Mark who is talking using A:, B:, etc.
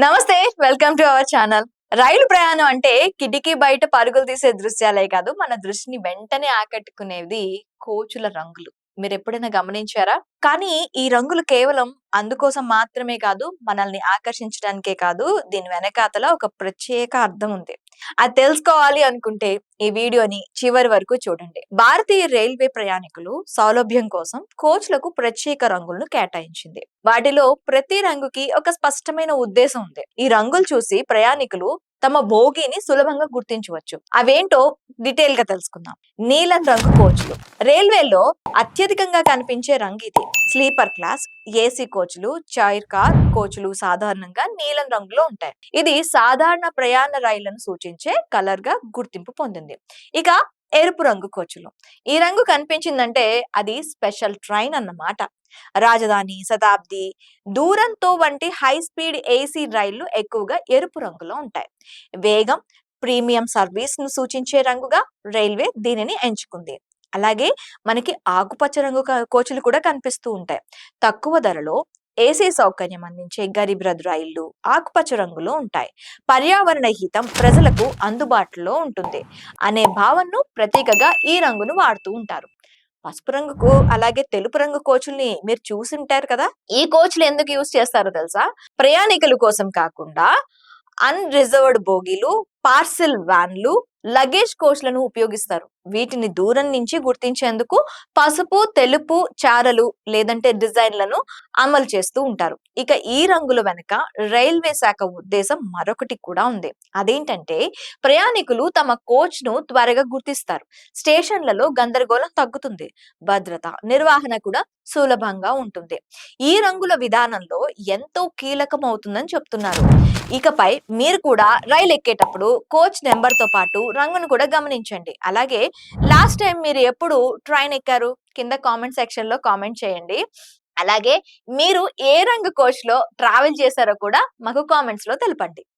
A: నమస్తే. Welcome to our channel. రైలు ప్రయాణం అంటే కిటికీ బయట పరుగులు తీసే దృశ్యాలే కాదు, మన దృష్టిని వెంటనే ఆకట్టుకునేది కోచుల రంగులు. మీరెప్పుడైనా గమనించారా? కానీ ఈ రంగులు కేవలం అందుకోసం మాత్రమే కాదు, మనల్ని ఆకర్షించడానికే కాదు, దీని వెనకాతల ఒక ప్రత్యేక అర్థం ఉంది. అది తెలుసుకోవాలి అనుకుంటే ఈ వీడియోని చివరి వరకు చూడండి. భారతీయ రైల్వే ప్రయాణికులు సౌలభ్యం కోసం కోచ్లకు ప్రత్యేక రంగులను కేటాయించింది. వాటిలో ప్రతి రంగుకి ఒక స్పష్టమైన ఉద్దేశం ఉంది. ఈ రంగులు చూసి ప్రయాణికులు తమ భోగిని సులభంగా గుర్తించవచ్చు. అవేంటో డీటెయిల్ గా తెలుసుకుందాం. నీలం రంగు కోచ్లు రైల్వేలో అత్యధికంగా కనిపించే రంగు ఇది. స్లీపర్ క్లాస్, ఏసీ కోచ్లు, చైర్ కార్ కోచ్లు సాధారణంగా నీలం రంగులో ఉంటాయి. ఇది సాధారణ ప్రయాణ రైళ్లను సూచించే కలర్ గా గుర్తింపు పొందింది. ఇక ఎరుపు రంగు కోచ్లు, ఈ రంగు కనిపించిందంటే అది స్పెషల్ ట్రైన్ అన్నమాట. రాజధాని, శతాబ్ది, దూరంతో వంటి హై స్పీడ్ ఏసీ రైళ్లు ఎక్కువగా ఎరుపు రంగులో ఉంటాయి. వేగం, ప్రీమియం సర్వీస్ ను సూచించే రంగుగా రైల్వే దీనిని ఎంచుకుంది. అలాగే మనకి ఆకుపచ్చ రంగు కోచ్లు కూడా కనిపిస్తూ ఉంటాయి. తక్కువ ధరలో ఏసీ సౌకర్యం అందించే గరీబ్ రథ్ రైళ్లు ఆకుపచ్చ రంగులో ఉంటాయి. పర్యావరణ హితం, ప్రజలకు అందుబాటులో ఉంటుంది అనే భావనను ప్రతీకగా ఈ రంగును వాడుతూ ఉంటారు. పసుపు రంగుకు అలాగే తెలుపు రంగు కోచ్ల్ని మీరు చూసింటారు కదా. ఈ కోచ్లు ఎందుకు యూజ్ చేస్తారో తెలుసా? ప్రయాణికుల కోసం కాకుండా అన్రిజర్వ్డ్ బోగీలు, పార్సిల్ వ్యాన్లు, లగేజ్ కోచ్లను ఉపయోగిస్తారు. వీటిని దూరం నుంచి గుర్తించేందుకు పసుపు, తెలుపు చారలు లేదంటే డిజైన్లను అమలు చేస్తూ ఉంటారు. ఇక ఈ రంగుల వెనుక రైల్వే శాఖ ఉద్దేశం మరొకటి కూడా ఉంది. అదేంటంటే ప్రయాణికులు తమ కోచ్ ను త్వరగా గుర్తిస్తారు. స్టేషన్లలో గందరగోళం తగ్గుతుంది. భద్రత నిర్వహణ కూడా సులభంగా ఉంటుంది. ఈ రంగుల విధానంలో ఎంతో కీలకం అవుతుందని చెప్తున్నారు. ఇకపై మీరు కూడా రైలు ఎక్కేటప్పుడు కోచ్ నెంబర్ తో పాటు రంగును కూడా గమనించండి. అలాగే లాస్ట్ టైం మీరు ఎప్పుడు ట్రైన్ ఎక్కారు? కింద కామెంట్ సెక్షన్ లో కామెంట్ చేయండి. అలాగే మీరు ఏ రంగు కోచ్ లో ట్రావెల్ చేశారో కూడా మాకు కామెంట్స్ లో తెలపండి.